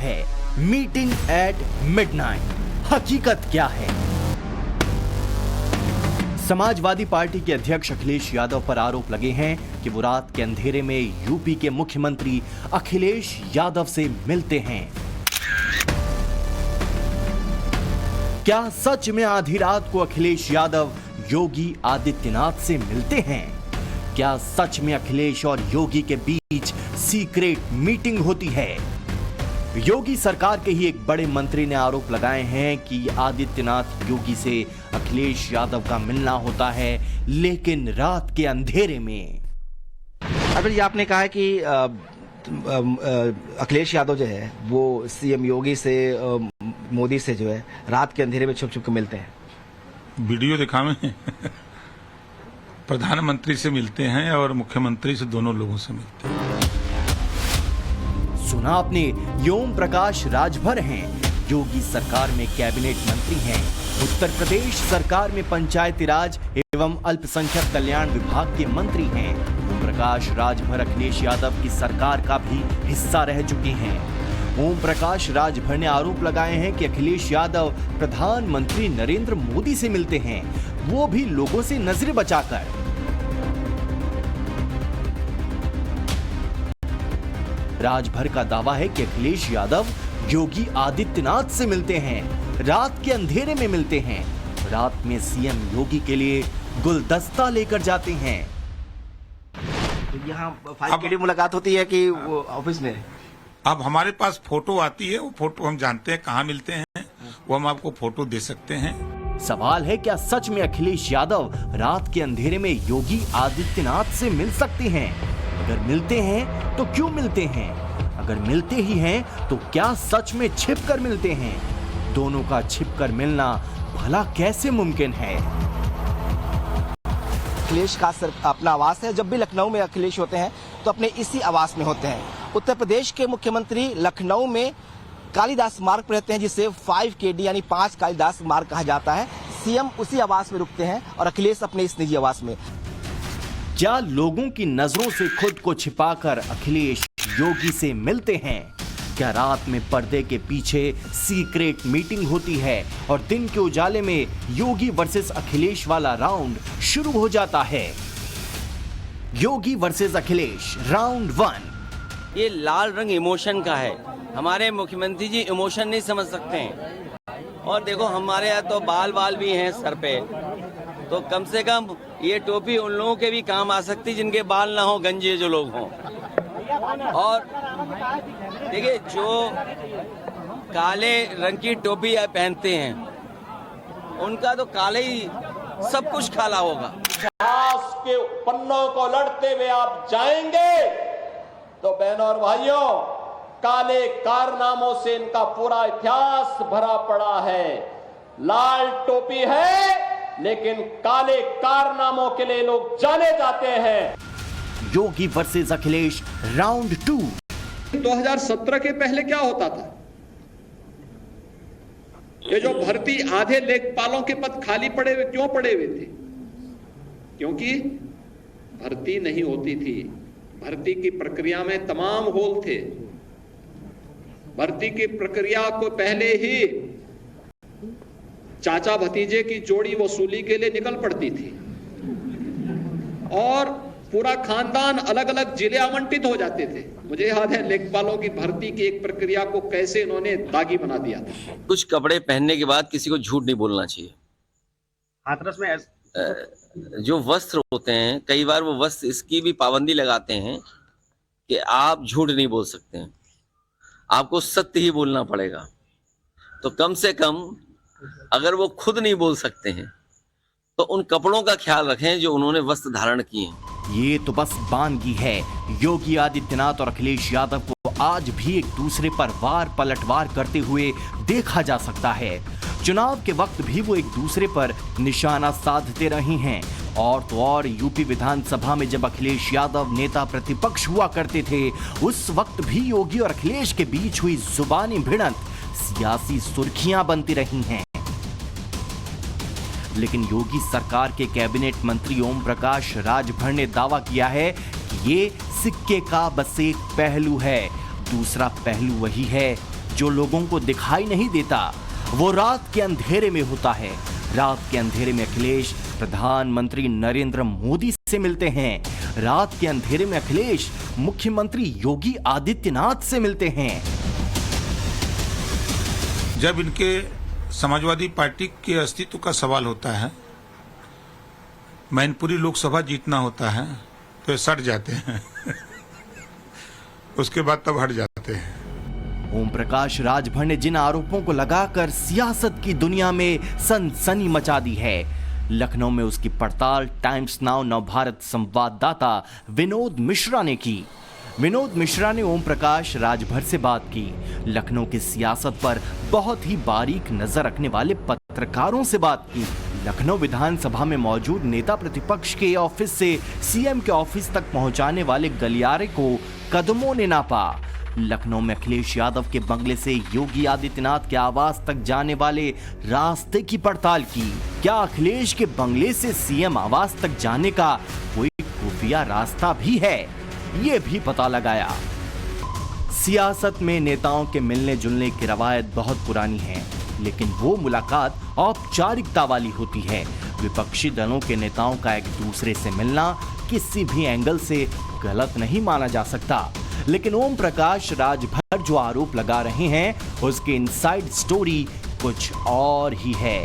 है meeting at midnight. हकीकत क्या है? समाजवादी पार्टी के अध्यक्ष अखिलेश यादव पर आरोप लगे हैं कि वो रात के अंधेरे में यूपी के मुख्यमंत्री अखिलेश यादव से मिलते हैं। क्या सच में आधी रात को अखिलेश यादव योगी आदित्यनाथ से मिलते हैं? क्या सच में अखिलेश और योगी के बीच सीक्रेट मीटिंग होती है? योगी सरकार के ही एक बड़े मंत्री ने आरोप लगाए हैं कि आदित्यनाथ योगी से अखिलेश यादव का मिलना होता है, लेकिन रात के अंधेरे में। अब ये आपने कहा है कि अखिलेश यादव जो है वो सीएम योगी से मोदी से जो है रात के अंधेरे में छुप छुप के मिलते हैं। वीडियो दिखावे प्रधानमंत्री से मिलते हैं और मुख्यमंत्री से, दोनों लोगों से मिलते हैं। सुना आपने, ओम प्रकाश राजभर हैं, योगी सरकार में कैबिनेट मंत्री हैं, उत्तर प्रदेश सरकार में पंचायती राज एवं अल्पसंख्यक कल्याण विभाग के मंत्री हैं। ओम प्रकाश राजभर अखिलेश यादव की सरकार का भी हिस्सा रह चुके हैं। ओम प्रकाश राजभर ने आरोप लगाए हैं कि अखिलेश यादव प्रधानमंत्री नरेंद्र मोदी से मिलते हैं, वो भी लोगों से नजरें बचाकर। राजभर का दावा है कि अखिलेश यादव योगी आदित्यनाथ से मिलते हैं, रात के अंधेरे में मिलते हैं, रात में सीएम योगी के लिए गुलदस्ता लेकर जाते हैं। तो यहाँ फाइल के लिए मुलाकात होती है कि वो ऑफिस में? अब हमारे पास फोटो आती है, वो फोटो हम जानते हैं कहाँ मिलते हैं, वो हम आपको फोटो दे सकते हैं। सवाल है, क्या सच में अखिलेश यादव रात के अंधेरे में योगी आदित्यनाथ से मिल सकते हैं? अगर मिलते हैं तो क्यों मिलते हैं? अगर मिलते ही हैं तो क्या सच में छिपकर मिलते हैं? दोनों का छिपकर मिलना भला कैसे मुमकिन है? अखिलेश का अपना आवास है। जब भी लखनऊ में अखिलेश होते हैं तो अपने इसी आवास में होते हैं। उत्तर प्रदेश के मुख्यमंत्री लखनऊ में कालिदास मार्ग पर रहते हैं, जिसे 5KD यानी 5 कालिदास मार्ग कहा जाता है। सीएम उसी आवास में रुकते हैं और अखिलेश अपने इस निजी आवास में। क्या लोगों की नजरों से खुद को छिपाकर अखिलेश योगी से मिलते हैं? क्या रात में पर्दे के पीछे सीक्रेट मीटिंग होती है और दिन के उजाले में योगी वर्सेस अखिलेश वाला राउंड शुरू हो जाता है? योगी वर्सेस अखिलेश राउंड 1। ये लाल रंग इमोशन का है। हमारे मुख्यमंत्री जी इमोशन नहीं समझ सकते हैं। और देखो हमारे यहाँ तो बाल भी हैं सर पे, तो कम से कम ये टोपी उन लोगों के भी काम आ सकती जिनके बाल ना हो, गंजे जो लोग हों। और देखिए जो काले रंग की टोपी पहनते हैं उनका तो काले ही सब कुछ काला होगा। इतिहास के पन्नों को लड़ते हुए आप जाएंगे तो बहनों और भाइयों, काले कारनामों से इनका पूरा इतिहास भरा पड़ा है। लाल टोपी है लेकिन काले कारनामों के लिए लोग जाने जाते हैं। योगी वर्सेस अखिलेश राउंड 2। 2017 के पहले क्या होता था? ये जो भर्ती आधे लेखपालों के पद खाली पड़े हुए क्यों पड़े हुए थे? क्योंकि भर्ती नहीं होती थी। भर्ती की प्रक्रिया में तमाम होल थे। भर्ती की प्रक्रिया को पहले ही चाचा भतीजे की जोड़ी वसूली के लिए निकल पड़ती थी और पूरा खानदान अलग अलग जिले आवंटित हो जाते थे। मुझे याद है लेखपालों की भर्ती की एक प्रक्रिया को कैसे इन्होंने दागी बना दिया था। कुछ कपड़े पहनने के बाद किसी को झूठ नहीं बोलना चाहिए। हाथरस में जो वस्त्र होते हैं, कई बार वो वस्त्र इसकी भी पाबंदी लगाते हैं कि आप झूठ नहीं बोल सकते हैं, आपको सत्य ही बोलना पड़ेगा। तो कम से कम अगर वो खुद नहीं बोल सकते हैं तो उन कपड़ों का ख्याल रखें जो उन्होंने वस्त्र धारण किए हैं। ये तो बस बानगी है। योगी आदित्यनाथ और अखिलेश यादव को आज भी एक दूसरे पर वार पलटवार करते हुए देखा जा सकता है। चुनाव के वक्त भी वो एक दूसरे पर निशाना साधते रहे हैं। और तो और यूपी विधानसभा में जब अखिलेश यादव नेता प्रतिपक्ष हुआ करते थे, उस वक्त भी योगी और अखिलेश के बीच हुई जुबानी भिड़ंत सियासी सुर्खियां बनती रही हैं। लेकिन योगी सरकार के कैबिनेट मंत्री ओम प्रकाश राजभर ने दावा किया है कि ये सिक्के का बस एक पहलू है। दूसरा पहलू वही है जो लोगों को दिखाई नहीं देता वो रात के अंधेरे में होता है। रात के अंधेरे में अखिलेश प्रधानमंत्री नरेंद्र मोदी से मिलते हैं। रात के अंधेरे में अखिलेश मुख्यमंत्री योगी आदित्यनाथ से मिलते हैं। जब इनके समाजवादी पार्टी के अस्तित्व का सवाल होता है, मैनपुरी लोकसभा जीतना होता है, तो ये सट जाते हैं उसके बाद तब हट जाते हैं। ओम प्रकाश राजभर ने जिन आरोपों को लगाकर सियासत की दुनिया में सनसनी मचा दी है, लखनऊ में उसकी पड़ताल टाइम्स नाउ नवभारत संवाददाता विनोद मिश्रा ने की। विनोद मिश्रा ने ओम प्रकाश राजभर से बात की। लखनऊ की सियासत पर बहुत ही बारीक नजर रखने वाले पत्रकारों से बात की। लखनऊ विधानसभा में मौजूद नेता प्रतिपक्ष के ऑफिस से सीएम के ऑफिस तक पहुंचाने वाले गलियारे को कदमों ने नापा। लखनऊ में अखिलेश यादव के बंगले से योगी आदित्यनाथ के आवास तक जाने वाले रास्ते की पड़ताल की। क्या अखिलेश के बंगले से सीएम आवास तक जाने का कोई खुफिया रास्ता भी है, ये भी पता लगाया। सियासत में नेताओं के मिलने जुलने की रवायत बहुत पुरानी है, लेकिन वो मुलाकात औपचारिकता वाली होती है। विपक्षी दलों के नेताओं का एक दूसरे से मिलना किसी भी एंगल से गलत नहीं माना जा सकता, लेकिन ओम प्रकाश राजभर जो आरोप लगा रहे हैं उसकी इनसाइड स्टोरी कुछ और ही है।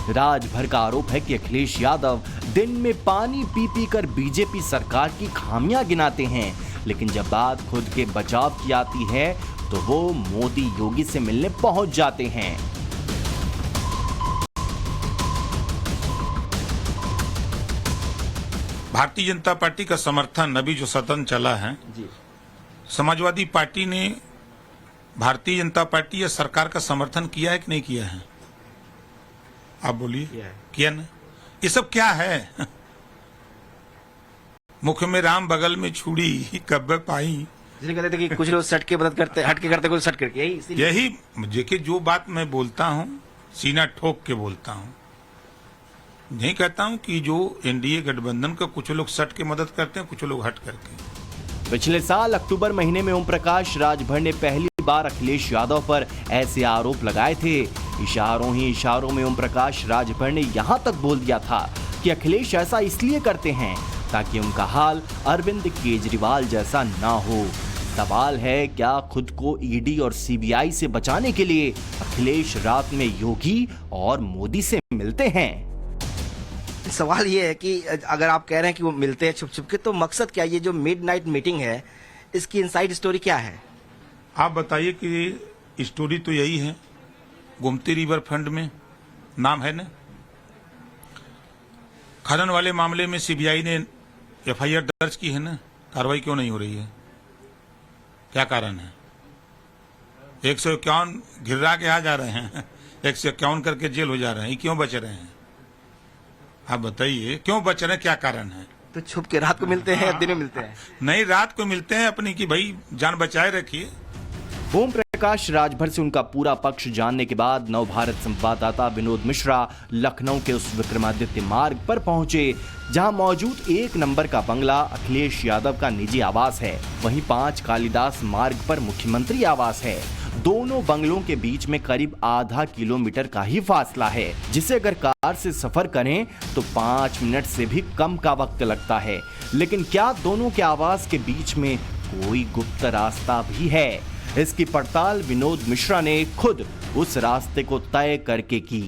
राजभर का आरोप है कि अखिलेश यादव दिन में पानी पी पी कर बीजेपी सरकार की खामियां गिनाते हैं, लेकिन जब बात खुद के बचाव की आती है तो वो मोदी योगी से मिलने पहुंच जाते हैं। भारतीय जनता पार्टी का समर्थन अभी जो सदन चला है, समाजवादी पार्टी ने भारतीय जनता पार्टी या सरकार का समर्थन किया है कि नहीं किया है? आप बोलिए। किया ना? ये सब क्या है? मुख में राम बगल में छुरी कब्बे पाई, जिन्हें कहते थे कि कुछ लोग सट के मदद करते, हट के करते, कुछ सट करके। यही देखिए, जो बात मैं बोलता हूँ सीना ठोक के बोलता हूँ। नहीं कहता हूँ कि जो एनडीए गठबंधन का कुछ लोग सट के मदद करते हैं, कुछ लोग हट करके। पिछले साल अक्टूबर महीने में ओम प्रकाश राजभर ने पहली बार अखिलेश यादव पर ऐसे आरोप लगाए थे। इशारों ही इशारों में ओम प्रकाश राजभर ने यहां तक बोल दिया था कि अखिलेश ऐसा इसलिए करते हैं ताकि उनका हाल अरविंद केजरीवाल जैसा ना हो। सवाल है, क्या खुद को ईडी और सीबीआई से बचाने के लिए अखिलेश रात में योगी और मोदी से मिलते हैं? सवाल ये है कि अगर आप कह रहे हैं कि वो मिलते हैं छुप छुप के, तो मकसद क्या, ये जो मिडनाइट मीटिंग है इसकी इनसाइड स्टोरी क्या है? आप बताइए कि स्टोरी तो यही है, गोमती रिवर फ्रंट में नाम है ना, खनन वाले मामले में सीबीआई ने एफआईआर दर्ज की है ना, कार्रवाई क्यों नहीं हो रही है? क्या कारण है? 151 घिरा के आ जा रहे हैं, 151 करके जेल हो जा रहे हैं, क्यों बच रहे हैं? आप बताइए क्यों बच रहे हैं, क्या कारण है? तो छुप के रात को मिलते हैं या दिन में मिलते हैं? नहीं, रात को मिलते हैं अपनी की भाई जान बचाए रखिए। ओम प्रकाश राजभर से उनका पूरा पक्ष जानने के बाद नवभारत संवाददाता विनोद मिश्रा लखनऊ के उस विक्रमादित्य मार्ग पर पहुंचे जहां मौजूद 1 नंबर का बंगला अखिलेश यादव का निजी आवास है। वहीं 5 कालिदास मार्ग पर मुख्यमंत्री आवास है। दोनों बंगलों के बीच में करीब आधा किलोमीटर का ही फासला है, जिसे अगर कार से सफर करें तो 5 मिनट से भी कम का वक्त लगता है। लेकिन क्या दोनों के आवास के बीच में कोई गुप्त रास्ता भी है? इसकी पड़ताल विनोद मिश्रा ने खुद उस रास्ते को तय करके की।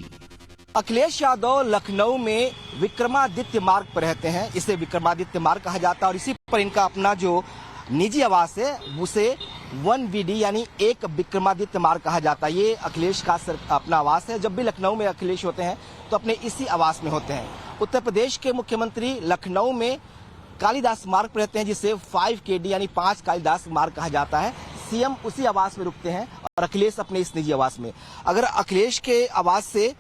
अखिलेश यादव लखनऊ में विक्रमादित्य मार्ग पर रहते हैं। इसे विक्रमादित्य मार्ग कहा जाता है और इसी पर इनका अपना जो निजी आवास है उसे 1VD यानी 1 विक्रमादित्य मार्ग कहा जाता है। ये अखिलेश का अपना आवास है। जब भी लखनऊ में अखिलेश होते हैं तो अपने इसी आवास में होते हैं। उत्तर प्रदेश के मुख्यमंत्री लखनऊ में कालिदास मार्ग पर रहते हैं, जिसे 5KD यानी 5 कालिदास मार्ग कहा जाता है। सीएम उसी आवास में रुकते हैं और अखिलेश अपने इस निजी आवास में। अगर अखिलेश के आवास से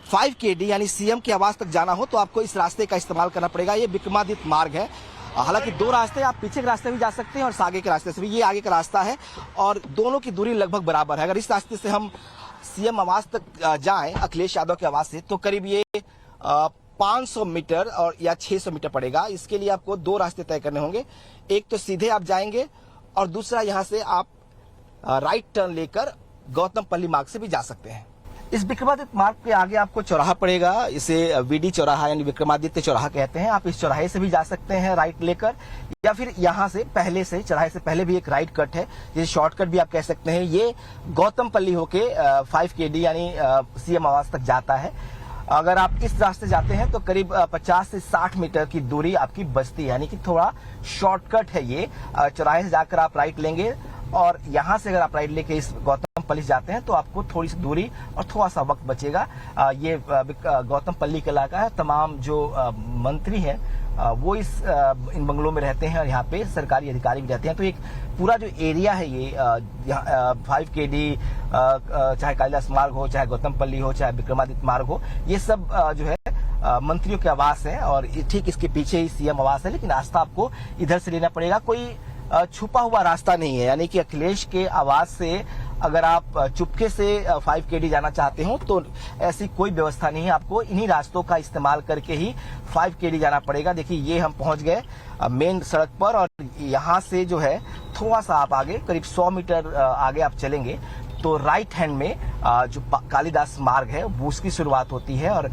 5KD यानी सीएम के आवास तक जाना हो तो आपको इस रास्ते का इस्तेमाल करना पड़ेगा। ये विक्रमादित्य मार्ग है। हालांकि 2 रास्ते, आप पीछे के रास्ते भी जा सकते हैं और आगे के रास्ते से भी। ये आगे का रास्ता है और दोनों की दूरी लगभग बराबर है। अगर इस रास्ते से हम सीएम आवास तक जाएं अखिलेश यादव के आवास से तो करीब ये 500 मीटर और या 600 मीटर पड़ेगा। इसके लिए आपको 2 रास्ते तय करने होंगे। एक तो सीधे आप जाएंगे और दूसरा यहाँ से आप राइट टर्न लेकर गौतमपल्ली मार्ग से भी जा सकते हैं। इस विक्रमादित्य मार्ग के आगे आपको चौराहा पड़ेगा, इसे वीडी चौराहा यानी विक्रमादित्य चौराहा कहते हैं। आप इस चौराहे से भी जा सकते हैं राइट लेकर, या फिर यहाँ से पहले से चौराहे से पहले भी एक राइट कट है, जिसे शॉर्टकट भी आप कह सकते हैं। ये गौतमपल्ली होके 5 KD यानी सीएम आवास तक जाता है। अगर आप इस रास्ते जाते हैं तो करीब 50 से 60 मीटर की दूरी आपकी बचती है, यानी कि थोड़ा शॉर्टकट है ये। चौराहे से जाकर आप राइट लेंगे और यहाँ से अगर आप राइट लेके इस गौतमपल्ली जाते हैं तो आपको थोड़ी सी दूरी और थोड़ा सा वक्त बचेगा। ये गौतमपल्ली का इलाका है। तमाम जो मंत्री हैं वो इन बंगलों में रहते हैं और यहाँ पे सरकारी अधिकारी भी रहते हैं। तो एक पूरा जो एरिया है ये 5 KD चाहे कालिदास मार्ग हो, चाहे गौतमपल्ली हो, चाहे विक्रमादित्य मार्ग हो, ये सब जो है मंत्रियों के आवास है और ठीक इसके पीछे ही सीएम आवास है। लेकिन रास्ता आपको इधर से लेना पड़ेगा, कोई छुपा हुआ रास्ता नहीं है। यानी कि अखिलेश के आवास से अगर आप चुपके से 5 KD जाना चाहते हो तो ऐसी कोई व्यवस्था नहीं है। आपको इन्हीं रास्तों का इस्तेमाल करके ही 5 KD जाना पड़ेगा। देखिए ये हम पहुंच गए मेन सड़क पर और यहाँ से जो है थोड़ा सा आप आगे करीब 100 मीटर आगे आप चलेंगे तो राइट हैंड में जो कालिदास मार्ग है वो उसकी शुरुआत होती है और